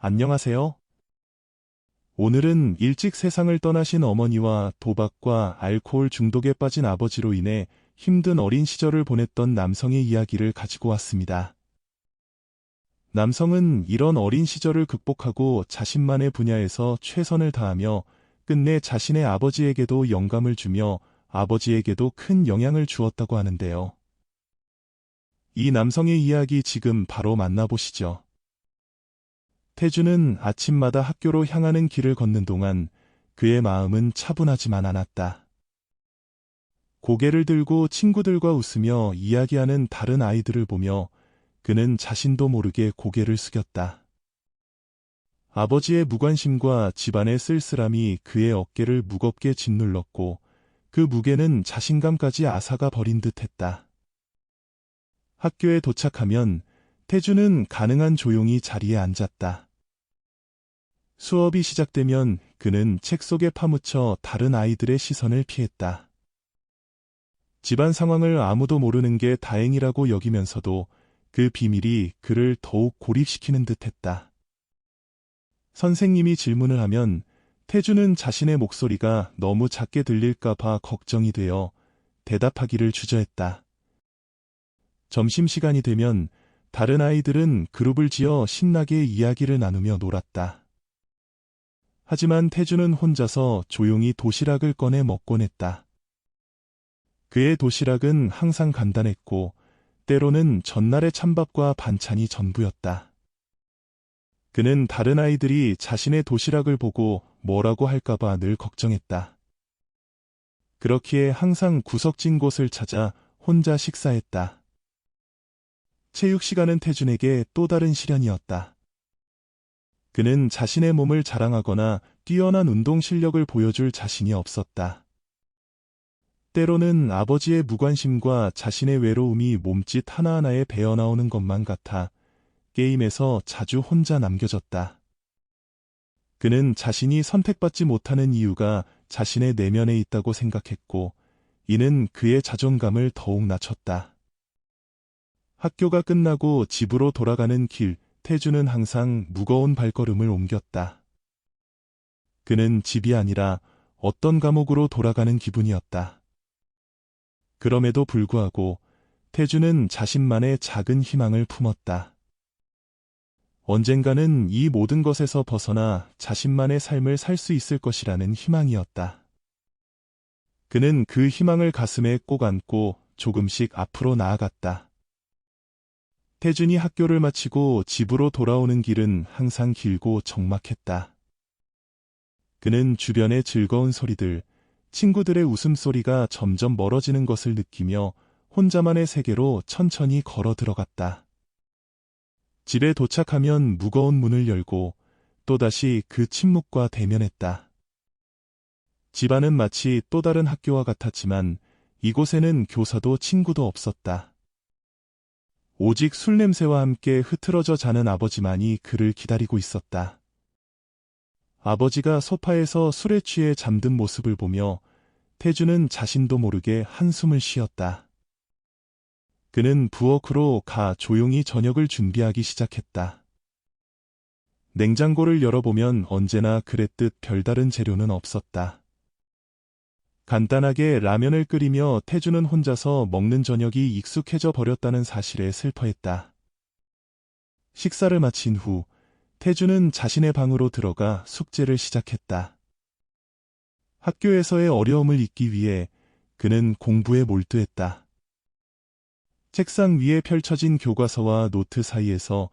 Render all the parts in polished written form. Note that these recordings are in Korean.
안녕하세요. 오늘은 일찍 세상을 떠나신 어머니와 도박과 알코올 중독에 빠진 아버지로 인해 힘든 어린 시절을 보냈던 남성의 이야기를 가지고 왔습니다. 남성은 이런 어린 시절을 극복하고 자신만의 분야에서 최선을 다하며 끝내 자신의 아버지에게도 영감을 주며 아버지에게도 큰 영향을 주었다고 하는데요. 이 남성의 이야기 지금 바로 만나보시죠. 태주는 아침마다 학교로 향하는 길을 걷는 동안 그의 마음은 차분하지만 않았다. 고개를 들고 친구들과 웃으며 이야기하는 다른 아이들을 보며 그는 자신도 모르게 고개를 숙였다. 아버지의 무관심과 집안의 쓸쓸함이 그의 어깨를 무겁게 짓눌렀고 그 무게는 자신감까지 앗아가 버린 듯했다. 학교에 도착하면 태주는 가능한 조용히 자리에 앉았다. 수업이 시작되면 그는 책 속에 파묻혀 다른 아이들의 시선을 피했다. 집안 상황을 아무도 모르는 게 다행이라고 여기면서도 그 비밀이 그를 더욱 고립시키는 듯했다. 선생님이 질문을 하면 태주는 자신의 목소리가 너무 작게 들릴까봐 걱정이 되어 대답하기를 주저했다. 점심시간이 되면 다른 아이들은 그룹을 지어 신나게 이야기를 나누며 놀았다. 하지만 태주는 혼자서 조용히 도시락을 꺼내 먹곤 했다. 그의 도시락은 항상 간단했고 때로는 전날의 찬밥과 반찬이 전부였다. 그는 다른 아이들이 자신의 도시락을 보고 뭐라고 할까봐 늘 걱정했다. 그렇기에 항상 구석진 곳을 찾아 혼자 식사했다. 체육 시간은 태준에게 또 다른 시련이었다. 그는 자신의 몸을 자랑하거나 뛰어난 운동 실력을 보여줄 자신이 없었다. 때로는 아버지의 무관심과 자신의 외로움이 몸짓 하나하나에 배어나오는 것만 같아 게임에서 자주 혼자 남겨졌다. 그는 자신이 선택받지 못하는 이유가 자신의 내면에 있다고 생각했고 이는 그의 자존감을 더욱 낮췄다. 학교가 끝나고 집으로 돌아가는 길, 태주는 항상 무거운 발걸음을 옮겼다. 그는 집이 아니라 어떤 감옥으로 돌아가는 기분이었다. 그럼에도 불구하고 태주는 자신만의 작은 희망을 품었다. 언젠가는 이 모든 것에서 벗어나 자신만의 삶을 살 수 있을 것이라는 희망이었다. 그는 그 희망을 가슴에 꼭 안고 조금씩 앞으로 나아갔다. 태준이 학교를 마치고 집으로 돌아오는 길은 항상 길고 적막했다. 그는 주변의 즐거운 소리들, 친구들의 웃음소리가 점점 멀어지는 것을 느끼며 혼자만의 세계로 천천히 걸어 들어갔다. 집에 도착하면 무거운 문을 열고 또다시 그 침묵과 대면했다. 집안은 마치 또 다른 학교와 같았지만 이곳에는 교사도 친구도 없었다. 오직 술 냄새와 함께 흐트러져 자는 아버지만이 그를 기다리고 있었다. 아버지가 소파에서 술에 취해 잠든 모습을 보며 태주는 자신도 모르게 한숨을 쉬었다. 그는 부엌으로 가 조용히 저녁을 준비하기 시작했다. 냉장고를 열어보면 언제나 그랬듯 별다른 재료는 없었다. 간단하게 라면을 끓이며 태주는 혼자서 먹는 저녁이 익숙해져 버렸다는 사실에 슬퍼했다. 식사를 마친 후 태주는 자신의 방으로 들어가 숙제를 시작했다. 학교에서의 어려움을 잊기 위해 그는 공부에 몰두했다. 책상 위에 펼쳐진 교과서와 노트 사이에서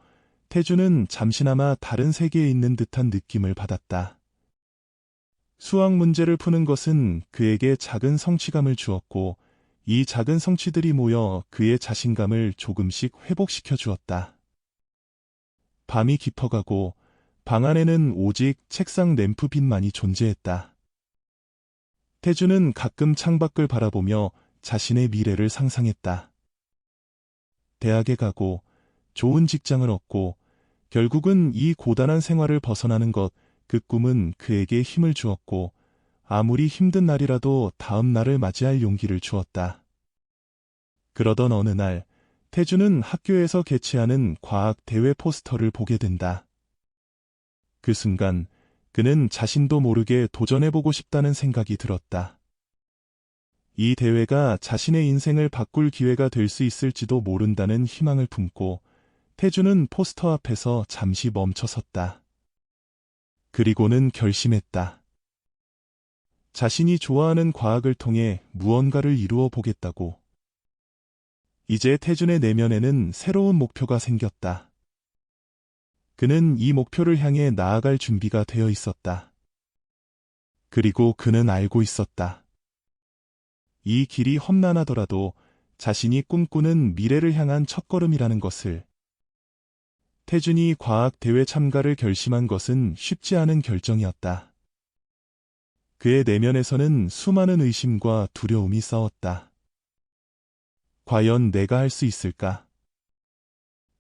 태주는 잠시나마 다른 세계에 있는 듯한 느낌을 받았다. 수학 문제를 푸는 것은 그에게 작은 성취감을 주었고 이 작은 성취들이 모여 그의 자신감을 조금씩 회복시켜 주었다. 밤이 깊어가고 방 안에는 오직 책상 램프빛만이 존재했다. 태주는 가끔 창밖을 바라보며 자신의 미래를 상상했다. 대학에 가고 좋은 직장을 얻고 결국은 이 고단한 생활을 벗어나는 것, 그 꿈은 그에게 힘을 주었고 아무리 힘든 날이라도 다음 날을 맞이할 용기를 주었다. 그러던 어느 날 태주는 학교에서 개최하는 과학 대회 포스터를 보게 된다. 그 순간 그는 자신도 모르게 도전해보고 싶다는 생각이 들었다. 이 대회가 자신의 인생을 바꿀 기회가 될 수 있을지도 모른다는 희망을 품고 태주는 포스터 앞에서 잠시 멈춰섰다. 그리고는 결심했다. 자신이 좋아하는 과학을 통해 무언가를 이루어 보겠다고. 이제 태준의 내면에는 새로운 목표가 생겼다. 그는 이 목표를 향해 나아갈 준비가 되어 있었다. 그리고 그는 알고 있었다. 이 길이 험난하더라도 자신이 꿈꾸는 미래를 향한 첫걸음이라는 것을. 태준이 과학대회 참가를 결심한 것은 쉽지 않은 결정이었다. 그의 내면에서는 수많은 의심과 두려움이 싸웠다. 과연 내가 할 수 있을까?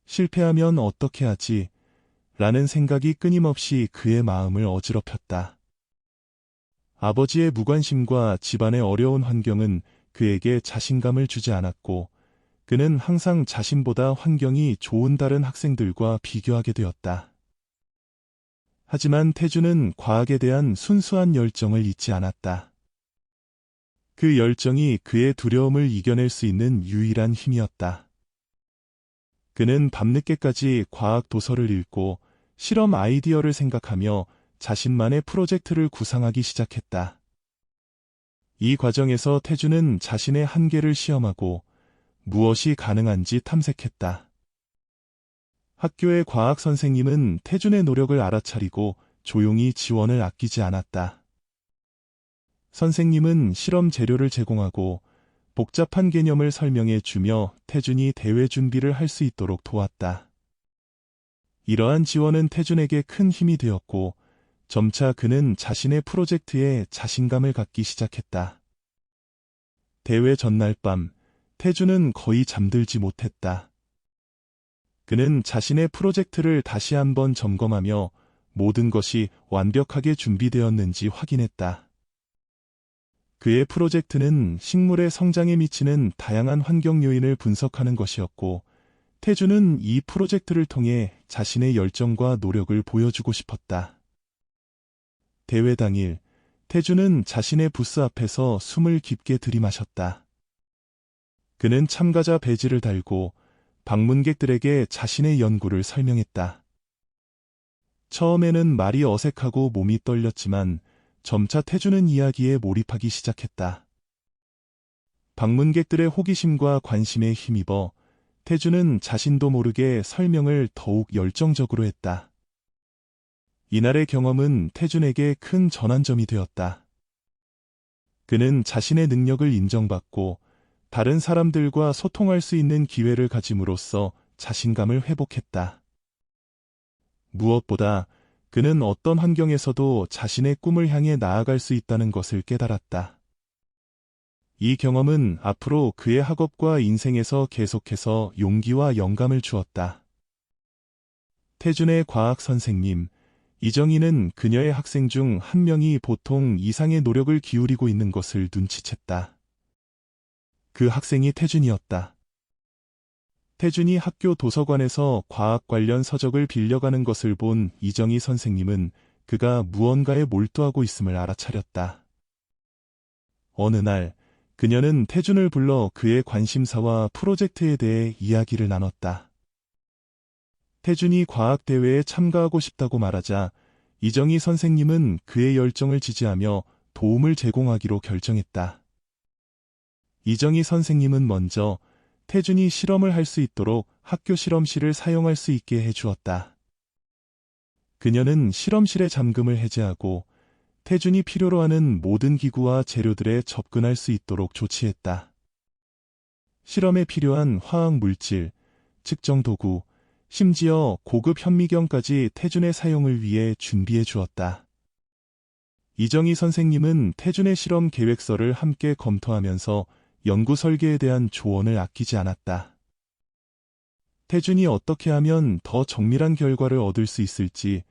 실패하면 어떻게 하지? 라는 생각이 끊임없이 그의 마음을 어지럽혔다. 아버지의 무관심과 집안의 어려운 환경은 그에게 자신감을 주지 않았고, 그는 항상 자신보다 환경이 좋은 다른 학생들과 비교하게 되었다. 하지만 태주는 과학에 대한 순수한 열정을 잊지 않았다. 그 열정이 그의 두려움을 이겨낼 수 있는 유일한 힘이었다. 그는 밤늦게까지 과학 도서를 읽고 실험 아이디어를 생각하며 자신만의 프로젝트를 구상하기 시작했다. 이 과정에서 태주는 자신의 한계를 시험하고 무엇이 가능한지 탐색했다. 학교의 과학 선생님은 태준의 노력을 알아차리고 조용히 지원을 아끼지 않았다. 선생님은 실험 재료를 제공하고 복잡한 개념을 설명해 주며 태준이 대회 준비를 할 수 있도록 도왔다. 이러한 지원은 태준에게 큰 힘이 되었고 점차 그는 자신의 프로젝트에 자신감을 갖기 시작했다. 대회 전날 밤, 태준은 거의 잠들지 못했다. 그는 자신의 프로젝트를 다시 한번 점검하며 모든 것이 완벽하게 준비되었는지 확인했다. 그의 프로젝트는 식물의 성장에 미치는 다양한 환경 요인을 분석하는 것이었고, 태주는 이 프로젝트를 통해 자신의 열정과 노력을 보여주고 싶었다. 대회 당일, 태주는 자신의 부스 앞에서 숨을 깊게 들이마셨다. 그는 참가자 배지를 달고 방문객들에게 자신의 연구를 설명했다. 처음에는 말이 어색하고 몸이 떨렸지만 점차 태주는 이야기에 몰입하기 시작했다. 방문객들의 호기심과 관심에 힘입어 태주는 자신도 모르게 설명을 더욱 열정적으로 했다. 이날의 경험은 태준에게 큰 전환점이 되었다. 그는 자신의 능력을 인정받고 다른 사람들과 소통할 수 있는 기회를 가짐으로써 자신감을 회복했다. 무엇보다 그는 어떤 환경에서도 자신의 꿈을 향해 나아갈 수 있다는 것을 깨달았다. 이 경험은 앞으로 그의 학업과 인생에서 계속해서 용기와 영감을 주었다. 태준의 과학 선생님, 이정희는 그녀의 학생 중 한 명이 보통 이상의 노력을 기울이고 있는 것을 눈치챘다. 그 학생이 태준이었다. 태준이 학교 도서관에서 과학 관련 서적을 빌려가는 것을 본 이정희 선생님은 그가 무언가에 몰두하고 있음을 알아차렸다. 어느 날, 그녀는 태준을 불러 그의 관심사와 프로젝트에 대해 이야기를 나눴다. 태준이 과학대회에 참가하고 싶다고 말하자 이정희 선생님은 그의 열정을 지지하며 도움을 제공하기로 결정했다. 이정희 선생님은 먼저 태준이 실험을 할 수 있도록 학교 실험실을 사용할 수 있게 해주었다. 그녀는 실험실의 잠금을 해제하고 태준이 필요로 하는 모든 기구와 재료들에 접근할 수 있도록 조치했다. 실험에 필요한 화학 물질, 측정 도구, 심지어 고급 현미경까지 태준의 사용을 위해 준비해 주었다. 이정희 선생님은 태준의 실험 계획서를 함께 검토하면서 연구 설계에 대한 조언을 아끼지 않았다. 태준이 어떻게 하면 더 정밀한 결과를 얻을 수 있을지,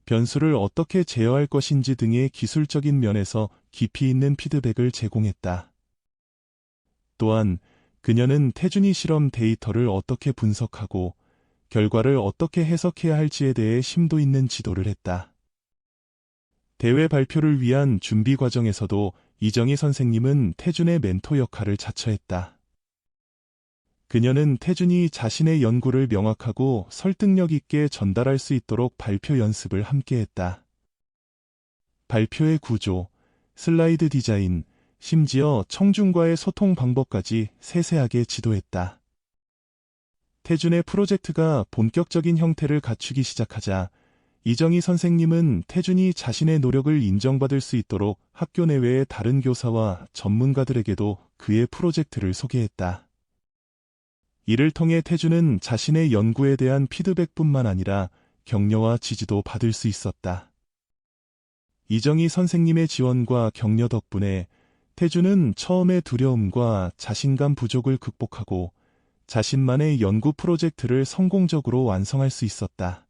변수를 어떻게 제어할 것인지 등의 기술적인 면에서 깊이 있는 피드백을 제공했다. 또한 그녀는 태준이 실험 데이터를 어떻게 분석하고 결과를 어떻게 해석해야 할지에 대해 심도 있는 지도를 했다. 대회 발표를 위한 준비 과정에서도 이정희 선생님은 태준의 멘토 역할을 자처했다. 그녀는 태준이 자신의 연구를 명확하고 설득력 있게 전달할 수 있도록 발표 연습을 함께했다. 발표의 구조, 슬라이드 디자인, 심지어 청중과의 소통 방법까지 세세하게 지도했다. 태준의 프로젝트가 본격적인 형태를 갖추기 시작하자 이정희 선생님은 태준이 자신의 노력을 인정받을 수 있도록 학교 내외의 다른 교사와 전문가들에게도 그의 프로젝트를 소개했다. 이를 통해 태준은 자신의 연구에 대한 피드백뿐만 아니라 격려와 지지도 받을 수 있었다. 이정희 선생님의 지원과 격려 덕분에 태준은 처음의 두려움과 자신감 부족을 극복하고 자신만의 연구 프로젝트를 성공적으로 완성할 수 있었다.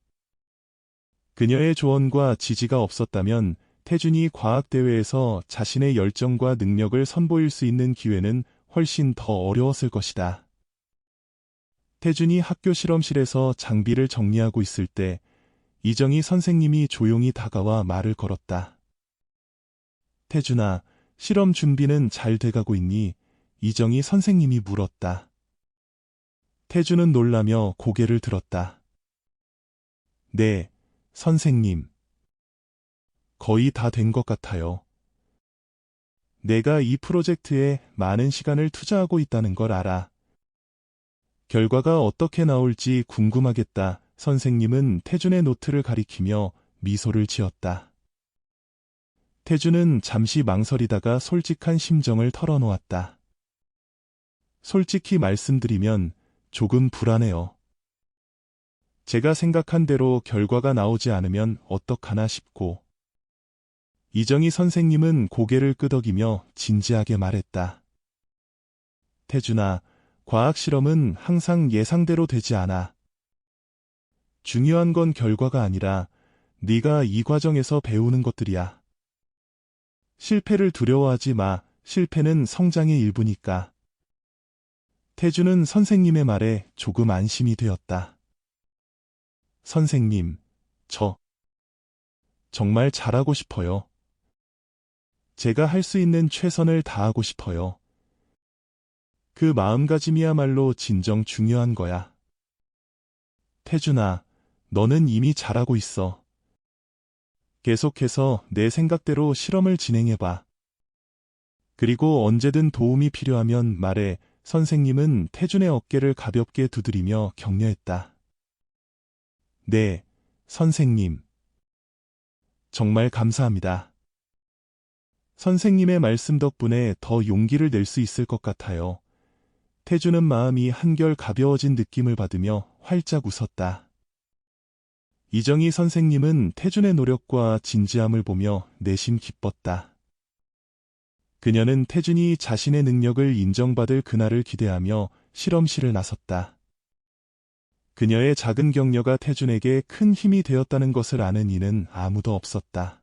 그녀의 조언과 지지가 없었다면 태준이 과학대회에서 자신의 열정과 능력을 선보일 수 있는 기회는 훨씬 더 어려웠을 것이다. 태준이 학교 실험실에서 장비를 정리하고 있을 때 이정희 선생님이 조용히 다가와 말을 걸었다. 태준아, 실험 준비는 잘 돼가고 있니? 이정희 선생님이 물었다. 태준은 놀라며 고개를 들었다. 네, 선생님. 거의 다 된 것 같아요. 내가 이 프로젝트에 많은 시간을 투자하고 있다는 걸 알아. 결과가 어떻게 나올지 궁금하겠다. 선생님은 태준의 노트를 가리키며 미소를 지었다. 태준은 잠시 망설이다가 솔직한 심정을 털어놓았다. 솔직히 말씀드리면 조금 불안해요. 제가 생각한 대로 결과가 나오지 않으면 어떡하나 싶고. 이정희 선생님은 고개를 끄덕이며 진지하게 말했다. 태준아, 과학 실험은 항상 예상대로 되지 않아. 중요한 건 결과가 아니라 네가 이 과정에서 배우는 것들이야. 실패를 두려워하지 마. 실패는 성장의 일부니까. 태준은 선생님의 말에 조금 안심이 되었다. 선생님, 저 정말 잘하고 싶어요. 제가 할 수 있는 최선을 다하고 싶어요. 그 마음가짐이야말로 진정 중요한 거야. 태준아, 너는 이미 잘하고 있어. 계속해서 내 생각대로 실험을 진행해봐. 그리고 언제든 도움이 필요하면 말해. 선생님은 태준의 어깨를 가볍게 두드리며 격려했다. 네, 선생님. 정말 감사합니다. 선생님의 말씀 덕분에 더 용기를 낼 수 있을 것 같아요. 태준은 마음이 한결 가벼워진 느낌을 받으며 활짝 웃었다. 이정희 선생님은 태준의 노력과 진지함을 보며 내심 기뻤다. 그녀는 태준이 자신의 능력을 인정받을 그날을 기대하며 실험실을 나섰다. 그녀의 작은 격려가 태준에게 큰 힘이 되었다는 것을 아는 이는 아무도 없었다.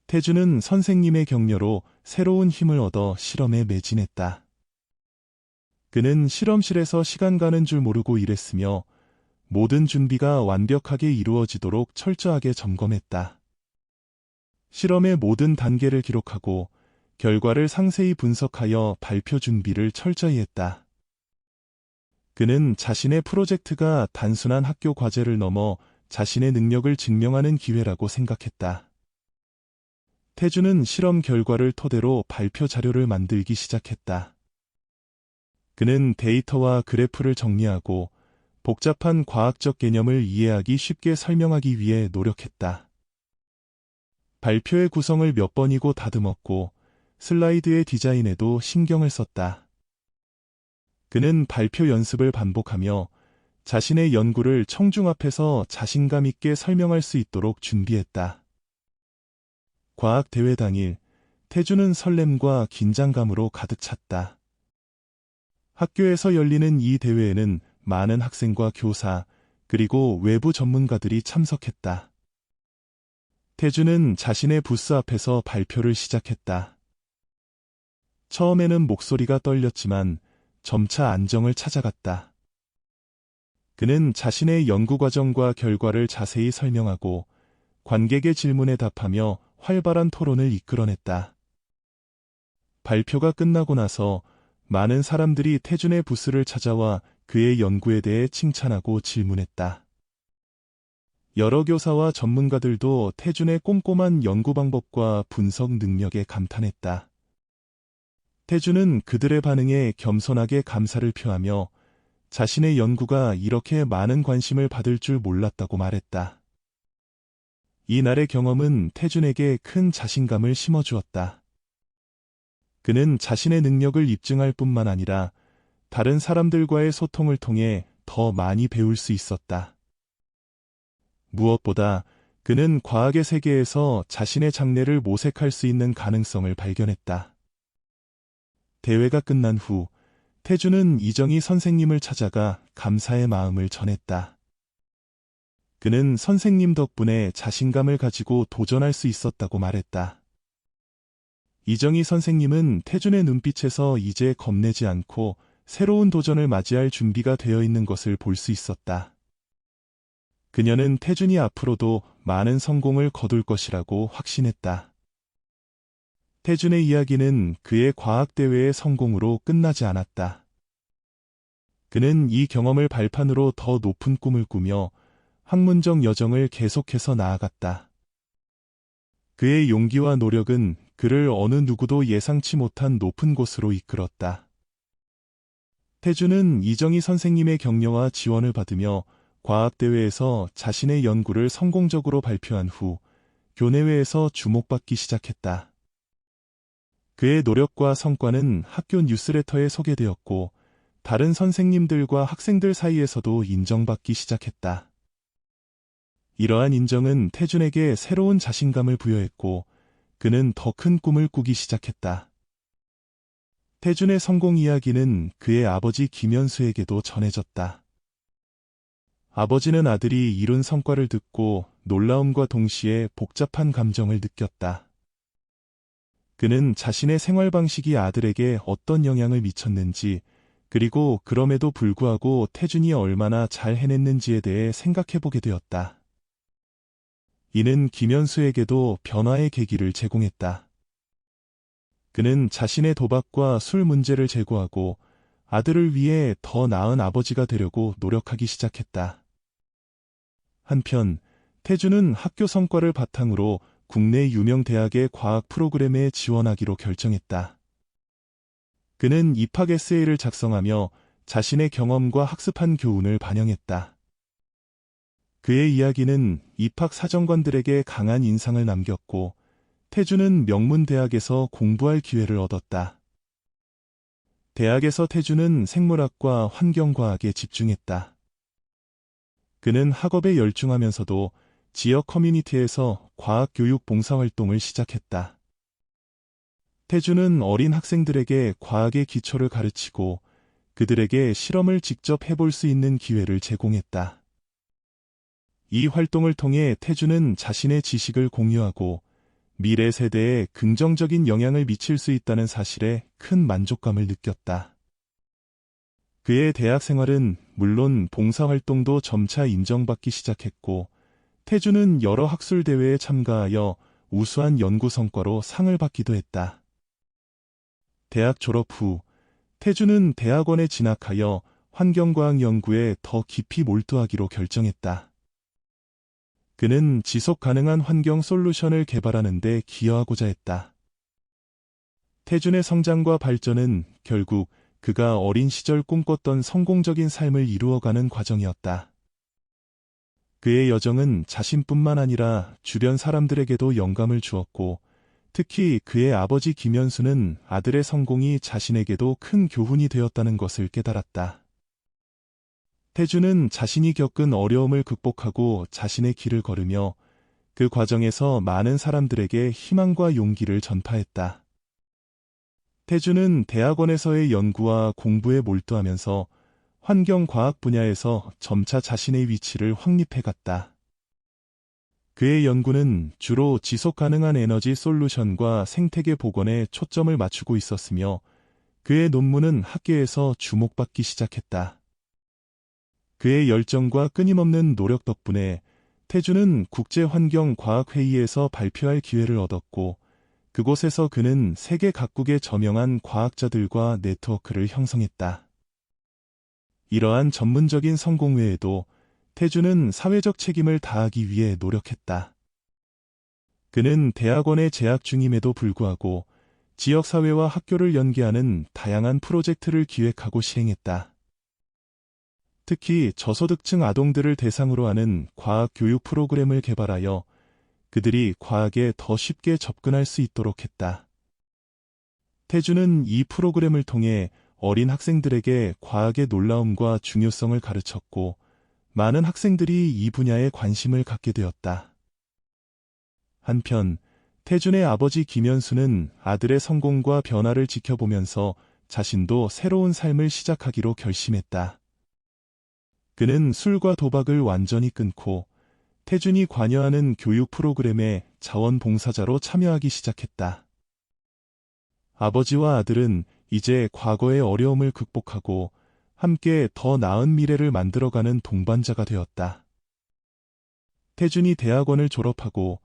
태준은 선생님의 격려로 새로운 힘을 얻어 실험에 매진했다. 그는 실험실에서 시간 가는 줄 모르고 일했으며 모든 준비가 완벽하게 이루어지도록 철저하게 점검했다. 실험의 모든 단계를 기록하고 결과를 상세히 분석하여 발표 준비를 철저히 했다. 그는 자신의 프로젝트가 단순한 학교 과제를 넘어 자신의 능력을 증명하는 기회라고 생각했다. 태준은 실험 결과를 토대로 발표 자료를 만들기 시작했다. 그는 데이터와 그래프를 정리하고 복잡한 과학적 개념을 이해하기 쉽게 설명하기 위해 노력했다. 발표의 구성을 몇 번이고 다듬었고 슬라이드의 디자인에도 신경을 썼다. 그는 발표 연습을 반복하며 자신의 연구를 청중 앞에서 자신감 있게 설명할 수 있도록 준비했다. 과학대회 당일, 태준은 설렘과 긴장감으로 가득 찼다. 학교에서 열리는 이 대회에는 많은 학생과 교사, 그리고 외부 전문가들이 참석했다. 태준은 자신의 부스 앞에서 발표를 시작했다. 처음에는 목소리가 떨렸지만 점차 안정을 찾아갔다. 그는 자신의 연구 과정과 결과를 자세히 설명하고 관객의 질문에 답하며 활발한 토론을 이끌어냈다. 발표가 끝나고 나서 많은 사람들이 태준의 부스를 찾아와 그의 연구에 대해 칭찬하고 질문했다. 여러 교사와 전문가들도 태준의 꼼꼼한 연구 방법과 분석 능력에 감탄했다. 태준은 그들의 반응에 겸손하게 감사를 표하며 자신의 연구가 이렇게 많은 관심을 받을 줄 몰랐다고 말했다. 이날의 경험은 태준에게 큰 자신감을 심어주었다. 그는 자신의 능력을 입증할 뿐만 아니라 다른 사람들과의 소통을 통해 더 많이 배울 수 있었다. 무엇보다 그는 과학의 세계에서 자신의 장래를 모색할 수 있는 가능성을 발견했다. 대회가 끝난 후 태준은 이정희 선생님을 찾아가 감사의 마음을 전했다. 그는 선생님 덕분에 자신감을 가지고 도전할 수 있었다고 말했다. 이정희 선생님은 태준의 눈빛에서 이제 겁내지 않고 새로운 도전을 맞이할 준비가 되어 있는 것을 볼 수 있었다. 그녀는 태준이 앞으로도 많은 성공을 거둘 것이라고 확신했다. 태준의 이야기는 그의 과학대회의 성공으로 끝나지 않았다. 그는 이 경험을 발판으로 더 높은 꿈을 꾸며 학문적 여정을 계속해서 나아갔다. 그의 용기와 노력은 그를 어느 누구도 예상치 못한 높은 곳으로 이끌었다. 태준은 이정희 선생님의 격려와 지원을 받으며 과학대회에서 자신의 연구를 성공적으로 발표한 후 교내외에서 주목받기 시작했다. 그의 노력과 성과는 학교 뉴스레터에 소개되었고 다른 선생님들과 학생들 사이에서도 인정받기 시작했다. 이러한 인정은 태준에게 새로운 자신감을 부여했고 그는 더 큰 꿈을 꾸기 시작했다. 태준의 성공 이야기는 그의 아버지 김현수에게도 전해졌다. 아버지는 아들이 이룬 성과를 듣고 놀라움과 동시에 복잡한 감정을 느꼈다. 그는 자신의 생활 방식이 아들에게 어떤 영향을 미쳤는지, 그리고 그럼에도 불구하고 태준이 얼마나 잘 해냈는지에 대해 생각해보게 되었다. 이는 김현수에게도 변화의 계기를 제공했다. 그는 자신의 도박과 술 문제를 제고하고 아들을 위해 더 나은 아버지가 되려고 노력하기 시작했다. 한편 태준은 학교 성과를 바탕으로 국내 유명 대학의 과학 프로그램에 지원하기로 결정했다. 그는 입학 에세이를 작성하며 자신의 경험과 학습한 교훈을 반영했다. 그의 이야기는 입학 사정관들에게 강한 인상을 남겼고 태준은 명문 대학에서 공부할 기회를 얻었다. 대학에서 태준은 생물학과 환경과학에 집중했다. 그는 학업에 열중하면서도 지역 커뮤니티에서 과학교육 봉사활동을 시작했다. 태준은 어린 학생들에게 과학의 기초를 가르치고 그들에게 실험을 직접 해볼 수 있는 기회를 제공했다. 이 활동을 통해 태준은 자신의 지식을 공유하고 미래 세대에 긍정적인 영향을 미칠 수 있다는 사실에 큰 만족감을 느꼈다. 그의 대학 생활은 물론 봉사활동도 점차 인정받기 시작했고 태준은 여러 학술대회에 참가하여 우수한 연구 성과로 상을 받기도 했다. 대학 졸업 후 태준은 대학원에 진학하여 환경과학 연구에 더 깊이 몰두하기로 결정했다. 그는 지속 가능한 환경 솔루션을 개발하는 데 기여하고자 했다. 태준의 성장과 발전은 결국 그가 어린 시절 꿈꿨던 성공적인 삶을 이루어가는 과정이었다. 그의 여정은 자신뿐만 아니라 주변 사람들에게도 영감을 주었고 특히 그의 아버지 김현수는 아들의 성공이 자신에게도 큰 교훈이 되었다는 것을 깨달았다. 태준은 자신이 겪은 어려움을 극복하고 자신의 길을 걸으며 그 과정에서 많은 사람들에게 희망과 용기를 전파했다. 태준은 대학원에서의 연구와 공부에 몰두하면서 환경과학 분야에서 점차 자신의 위치를 확립해갔다. 그의 연구는 주로 지속가능한 에너지 솔루션과 생태계 복원에 초점을 맞추고 있었으며 그의 논문은 학계에서 주목받기 시작했다. 그의 열정과 끊임없는 노력 덕분에 태주는 국제환경과학회의에서 발표할 기회를 얻었고, 그곳에서 그는 세계 각국의 저명한 과학자들과 네트워크를 형성했다. 이러한 전문적인 성공 외에도 태주는 사회적 책임을 다하기 위해 노력했다. 그는 대학원에 재학 중임에도 불구하고 지역사회와 학교를 연계하는 다양한 프로젝트를 기획하고 시행했다. 특히 저소득층 아동들을 대상으로 하는 과학 교육 프로그램을 개발하여 그들이 과학에 더 쉽게 접근할 수 있도록 했다. 태주는 이 프로그램을 통해 어린 학생들에게 과학의 놀라움과 중요성을 가르쳤고, 많은 학생들이 이 분야에 관심을 갖게 되었다. 한편, 태준의 아버지 김현수는 아들의 성공과 변화를 지켜보면서 자신도 새로운 삶을 시작하기로 결심했다. 그는 술과 도박을 완전히 끊고 태준이 관여하는 교육 프로그램에 자원봉사자로 참여하기 시작했다. 아버지와 아들은 이제 과거의 어려움을 극복하고 함께 더 나은 미래를 만들어가는 동반자가 되었다. 태준이 대학원을 졸업하고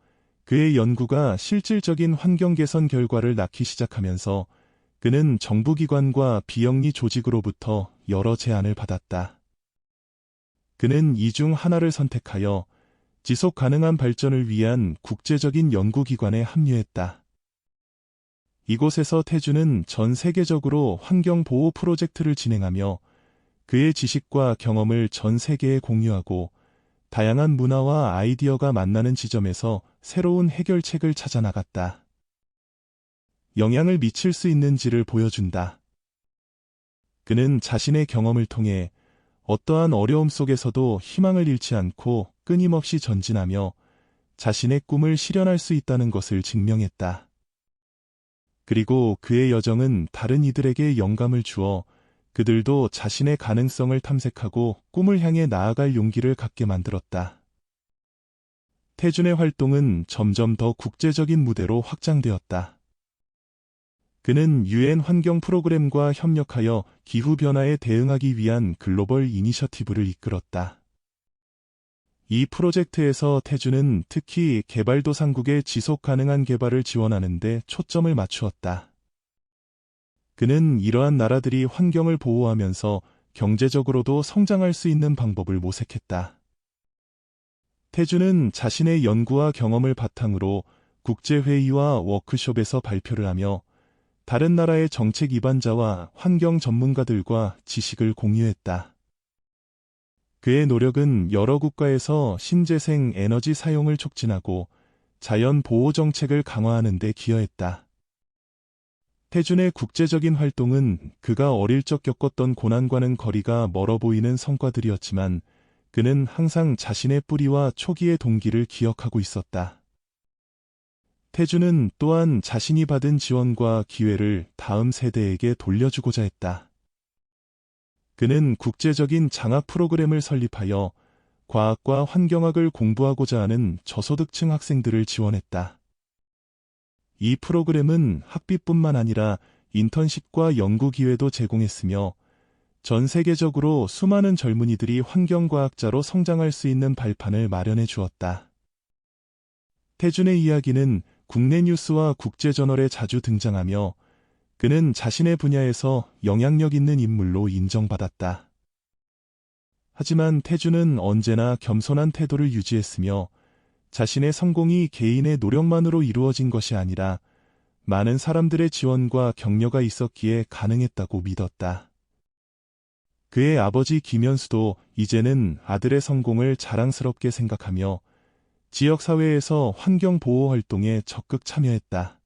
그의 연구가 실질적인 환경 개선 결과를 낳기 시작하면서 그는 정부기관과 비영리 조직으로부터 여러 제안을 받았다. 그는 이 중 하나를 선택하여 지속 가능한 발전을 위한 국제적인 연구기관에 합류했다. 이곳에서 태준은 전 세계적으로 환경보호 프로젝트를 진행하며 그의 지식과 경험을 전 세계에 공유하고 다양한 문화와 아이디어가 만나는 지점에서 새로운 해결책을 찾아 나갔다. 영향을 미칠 수 있는지를 보여준다. 그는 자신의 경험을 통해 어떠한 어려움 속에서도 희망을 잃지 않고 끊임없이 전진하며 자신의 꿈을 실현할 수 있다는 것을 증명했다. 그리고 그의 여정은 다른 이들에게 영감을 주어 그들도 자신의 가능성을 탐색하고 꿈을 향해 나아갈 용기를 갖게 만들었다. 태준의 활동은 점점 더 국제적인 무대로 확장되었다. 그는 유엔 환경 프로그램과 협력하여 기후변화에 대응하기 위한 글로벌 이니셔티브를 이끌었다. 이 프로젝트에서 태준은 특히 개발도상국의 지속 가능한 개발을 지원하는 데 초점을 맞추었다. 그는 이러한 나라들이 환경을 보호하면서 경제적으로도 성장할 수 있는 방법을 모색했다. 태준은 자신의 연구와 경험을 바탕으로 국제회의와 워크숍에서 발표를 하며 다른 나라의 정책 입안자와 환경 전문가들과 지식을 공유했다. 그의 노력은 여러 국가에서 신재생 에너지 사용을 촉진하고 자연 보호 정책을 강화하는 데 기여했다. 태준의 국제적인 활동은 그가 어릴 적 겪었던 고난과는 거리가 멀어 보이는 성과들이었지만 그는 항상 자신의 뿌리와 초기의 동기를 기억하고 있었다. 태준은 또한 자신이 받은 지원과 기회를 다음 세대에게 돌려주고자 했다. 그는 국제적인 장학 프로그램을 설립하여 과학과 환경학을 공부하고자 하는 저소득층 학생들을 지원했다. 이 프로그램은 학비뿐만 아니라 인턴십과 연구 기회도 제공했으며 전 세계적으로 수많은 젊은이들이 환경과학자로 성장할 수 있는 발판을 마련해 주었다. 태준의 이야기는 국내 뉴스와 국제저널에 자주 등장하며 그는 자신의 분야에서 영향력 있는 인물로 인정받았다. 하지만 태준은 언제나 겸손한 태도를 유지했으며 자신의 성공이 개인의 노력만으로 이루어진 것이 아니라 많은 사람들의 지원과 격려가 있었기에 가능했다고 믿었다. 그의 아버지 김현수도 이제는 아들의 성공을 자랑스럽게 생각하며 지역사회에서 환경보호 활동에 적극 참여했다.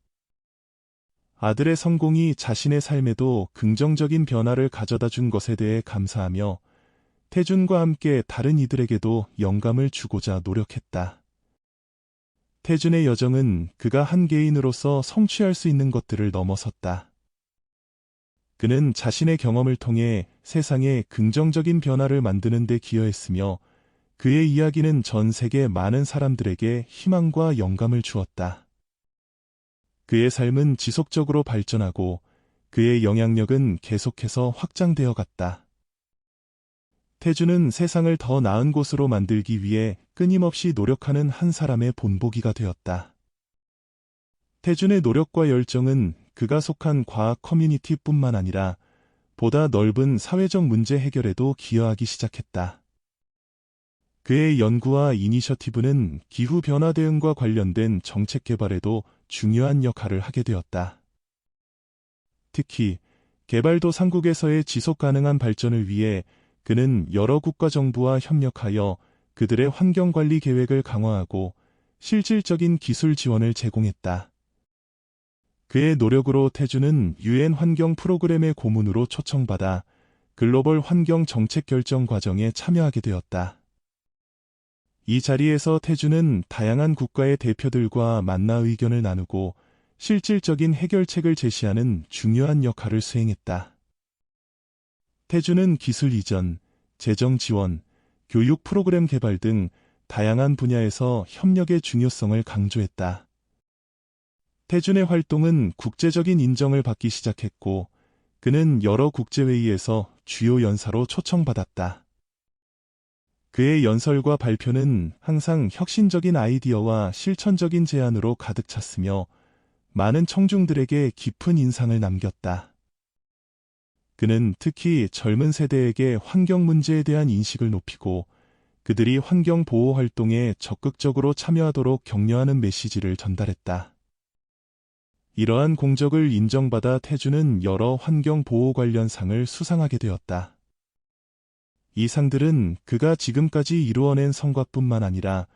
아들의 성공이 자신의 삶에도 긍정적인 변화를 가져다 준 것에 대해 감사하며 태준과 함께 다른 이들에게도 영감을 주고자 노력했다. 태준의 여정은 그가 한 개인으로서 성취할 수 있는 것들을 넘어섰다. 그는 자신의 경험을 통해 세상에 긍정적인 변화를 만드는 데 기여했으며 그의 이야기는 전 세계 많은 사람들에게 희망과 영감을 주었다. 그의 삶은 지속적으로 발전하고 그의 영향력은 계속해서 확장되어 갔다. 태준은 세상을 더 나은 곳으로 만들기 위해 끊임없이 노력하는 한 사람의 본보기가 되었다. 태준의 노력과 열정은 그가 속한 과학 커뮤니티뿐만 아니라 보다 넓은 사회적 문제 해결에도 기여하기 시작했다. 그의 연구와 이니셔티브는 기후변화 대응과 관련된 정책 개발에도 중요한 역할을 하게 되었다. 특히 개발도상국에서의 지속가능한 발전을 위해 그는 여러 국가정부와 협력하여 그들의 환경관리 계획을 강화하고 실질적인 기술 지원을 제공했다. 그의 노력으로 태준은 유엔 환경 프로그램의 고문으로 초청받아 글로벌 환경 정책 결정 과정에 참여하게 되었다. 이 자리에서 태준은 다양한 국가의 대표들과 만나 의견을 나누고 실질적인 해결책을 제시하는 중요한 역할을 수행했다. 태준은 기술 이전, 재정 지원, 교육 프로그램 개발 등 다양한 분야에서 협력의 중요성을 강조했다. 태준의 활동은 국제적인 인정을 받기 시작했고, 그는 여러 국제회의에서 주요 연사로 초청받았다. 그의 연설과 발표는 항상 혁신적인 아이디어와 실천적인 제안으로 가득 찼으며 많은 청중들에게 깊은 인상을 남겼다. 그는 특히 젊은 세대에게 환경 문제에 대한 인식을 높이고 그들이 환경 보호 활동에 적극적으로 참여하도록 격려하는 메시지를 전달했다. 이러한 공적을 인정받아 태준은 여러 환경 보호 관련 상을 수상하게 되었다. 이 상들은 그가 지금까지 이루어낸 성과뿐만 아니라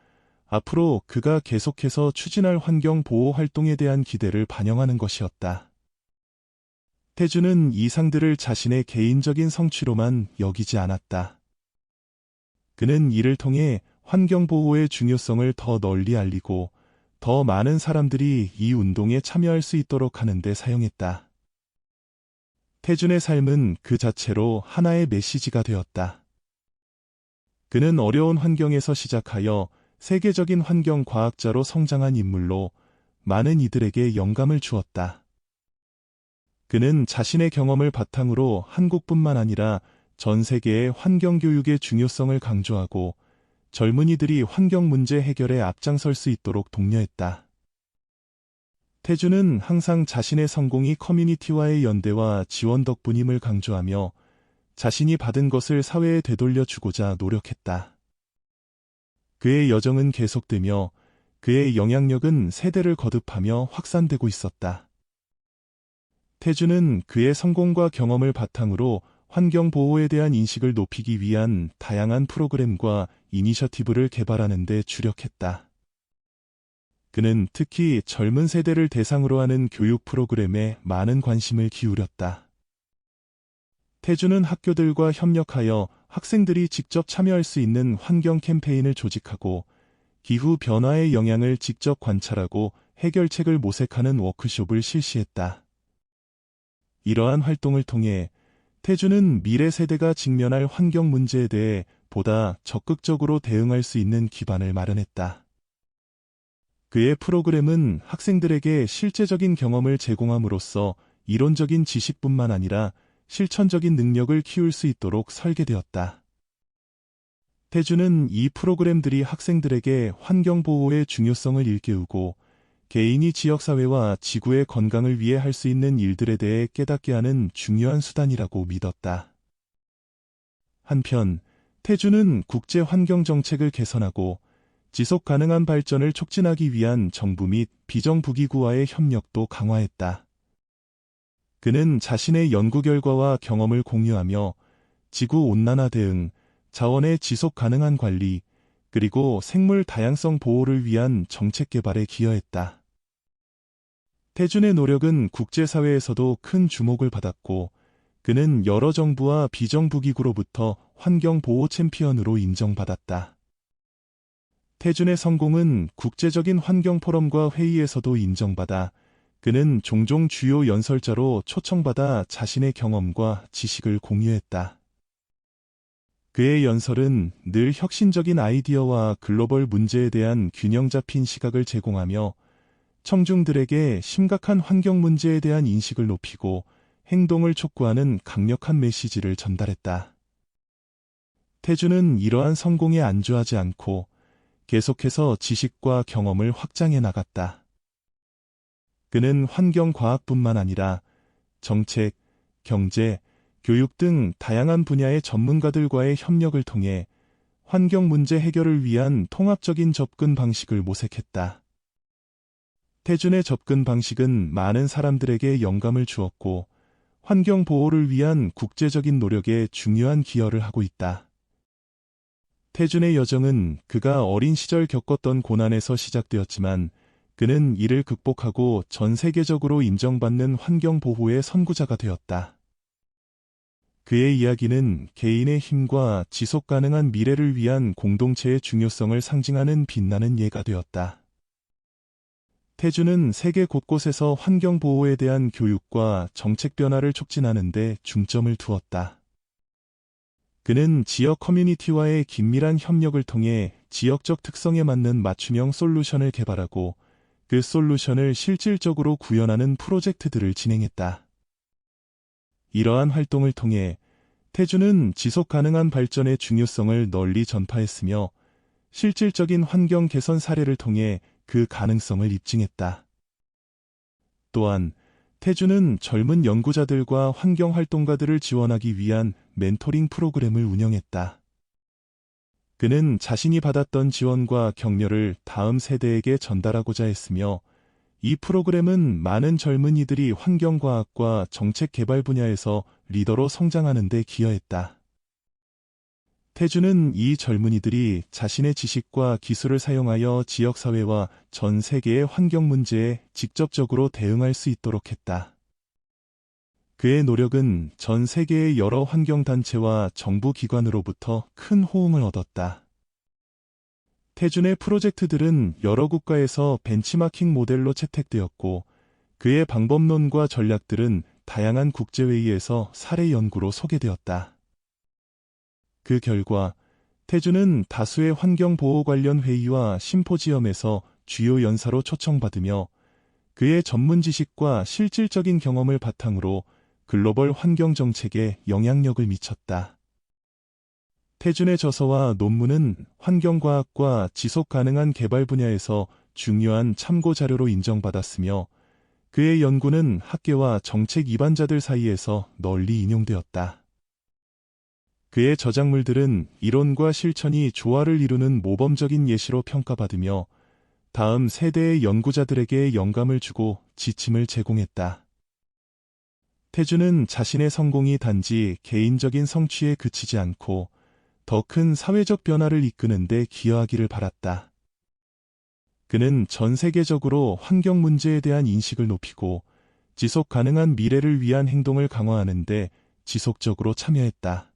앞으로 그가 계속해서 추진할 환경 보호 활동에 대한 기대를 반영하는 것이었다. 태준은 이 상들을 자신의 개인적인 성취로만 여기지 않았다. 그는 이를 통해 환경 보호의 중요성을 더 널리 알리고 더 많은 사람들이 이 운동에 참여할 수 있도록 하는 데 사용했다. 태준의 삶은 그 자체로 하나의 메시지가 되었다. 그는 어려운 환경에서 시작하여 세계적인 환경 과학자로 성장한 인물로 많은 이들에게 영감을 주었다. 그는 자신의 경험을 바탕으로 한국뿐만 아니라 전 세계의 환경 교육의 중요성을 강조하고 젊은이들이 환경 문제 해결에 앞장설 수 있도록 독려했다. 태준은 항상 자신의 성공이 커뮤니티와의 연대와 지원 덕분임을 강조하며 자신이 받은 것을 사회에 되돌려 주고자 노력했다. 그의 여정은 계속되며 그의 영향력은 세대를 거듭하며 확산되고 있었다. 태준은 그의 성공과 경험을 바탕으로 환경 보호에 대한 인식을 높이기 위한 다양한 프로그램과 이니셔티브를 개발하는 데 주력했다. 그는 특히 젊은 세대를 대상으로 하는 교육 프로그램에 많은 관심을 기울였다. 태준은 학교들과 협력하여 학생들이 직접 참여할 수 있는 환경 캠페인을 조직하고 기후 변화의 영향을 직접 관찰하고 해결책을 모색하는 워크숍을 실시했다. 이러한 활동을 통해 태준은 미래 세대가 직면할 환경 문제에 대해 보다 적극적으로 대응할 수 있는 기반을 마련했다. 그의 프로그램은 학생들에게 실제적인 경험을 제공함으로써 이론적인 지식뿐만 아니라 실천적인 능력을 키울 수 있도록 설계되었다. 태준은 이 프로그램들이 학생들에게 환경 보호의 중요성을 일깨우고 개인이 지역사회와 지구의 건강을 위해 할 수 있는 일들에 대해 깨닫게 하는 중요한 수단이라고 믿었다. 한편, 태준은 국제 환경 정책을 개선하고 지속 가능한 발전을 촉진하기 위한 정부 및 비정부기구와의 협력도 강화했다. 그는 자신의 연구 결과와 경험을 공유하며 지구 온난화 대응, 자원의 지속 가능한 관리, 그리고 생물 다양성 보호를 위한 정책 개발에 기여했다. 태준의 노력은 국제사회에서도 큰 주목을 받았고, 그는 여러 정부와 비정부기구로부터 환경보호 챔피언으로 인정받았다. 태준의 성공은 국제적인 환경 포럼과 회의에서도 인정받아 그는 종종 주요 연설자로 초청받아 자신의 경험과 지식을 공유했다. 그의 연설은 늘 혁신적인 아이디어와 글로벌 문제에 대한 균형 잡힌 시각을 제공하며 청중들에게 심각한 환경 문제에 대한 인식을 높이고 행동을 촉구하는 강력한 메시지를 전달했다. 태준은 이러한 성공에 안주하지 않고 계속해서 지식과 경험을 확장해 나갔다. 그는 환경과학뿐만 아니라 정책, 경제, 교육 등 다양한 분야의 전문가들과의 협력을 통해 환경 문제 해결을 위한 통합적인 접근 방식을 모색했다. 태준의 접근 방식은 많은 사람들에게 영감을 주었고 환경 보호를 위한 국제적인 노력에 중요한 기여를 하고 있다. 태준의 여정은 그가 어린 시절 겪었던 고난에서 시작되었지만 그는 이를 극복하고 전 세계적으로 인정받는 환경 보호의 선구자가 되었다. 그의 이야기는 개인의 힘과 지속 가능한 미래를 위한 공동체의 중요성을 상징하는 빛나는 예가 되었다. 태준은 세계 곳곳에서 환경 보호에 대한 교육과 정책 변화를 촉진하는 데 중점을 두었다. 그는 지역 커뮤니티와의 긴밀한 협력을 통해 지역적 특성에 맞는 맞춤형 솔루션을 개발하고 그 솔루션을 실질적으로 구현하는 프로젝트들을 진행했다. 이러한 활동을 통해 태준은 지속 가능한 발전의 중요성을 널리 전파했으며 실질적인 환경 개선 사례를 통해 그 가능성을 입증했다. 또한 태준은 젊은 연구자들과 환경활동가들을 지원하기 위한 멘토링 프로그램을 운영했다. 그는 자신이 받았던 지원과 격려를 다음 세대에게 전달하고자 했으며 이 프로그램은 많은 젊은이들이 환경과학과 정책 개발 분야에서 리더로 성장하는 데 기여했다. 태준은 이 젊은이들이 자신의 지식과 기술을 사용하여 지역사회와 전 세계의 환경 문제에 직접적으로 대응할 수 있도록 했다. 그의 노력은 전 세계의 여러 환경단체와 정부기관으로부터 큰 호응을 얻었다. 태준의 프로젝트들은 여러 국가에서 벤치마킹 모델로 채택되었고 그의 방법론과 전략들은 다양한 국제회의에서 사례 연구로 소개되었다. 그 결과 태준은 다수의 환경보호 관련 회의와 심포지엄에서 주요 연사로 초청받으며 그의 전문 지식과 실질적인 경험을 바탕으로 글로벌 환경 정책에 영향력을 미쳤다. 태준의 저서와 논문은 환경과학과 지속 가능한 개발 분야에서 중요한 참고 자료로 인정받았으며 그의 연구는 학계와 정책 이반자들 사이에서 널리 인용되었다. 그의 저작물들은 이론과 실천이 조화를 이루는 모범적인 예시로 평가받으며 다음 세대의 연구자들에게 영감을 주고 지침을 제공했다. 태준은 자신의 성공이 단지 개인적인 성취에 그치지 않고 더 큰 사회적 변화를 이끄는 데 기여하기를 바랐다. 그는 전 세계적으로 환경 문제에 대한 인식을 높이고 지속 가능한 미래를 위한 행동을 강화하는 데 지속적으로 참여했다.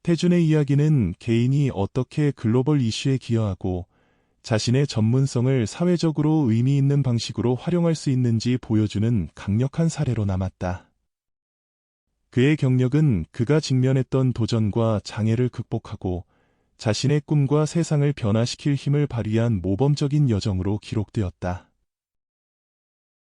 태준의 이야기는 개인이 어떻게 글로벌 이슈에 기여하고 자신의 전문성을 사회적으로 의미 있는 방식으로 활용할 수 있는지 보여주는 강력한 사례로 남았다. 그의 경력은 그가 직면했던 도전과 장애를 극복하고 자신의 꿈과 세상을 변화시킬 힘을 발휘한 모범적인 여정으로 기록되었다.